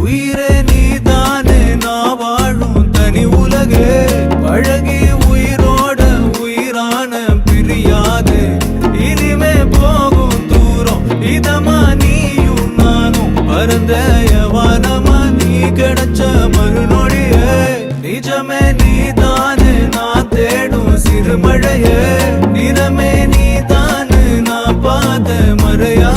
உயிரே நீதானே நான் வாழும் தனி உலகே பழகி உயிரோட உயிரான பிரியாது இனிமே போகும் தூரம் இதமா நீயும் நானும் பரந்த யவானமா நீ கிடைச்ச மறுநொடியே நிஜமே நீதானே நான் தேடும் சிறுமழையே நிறமே நீதானே நான் பார்த்த மறையா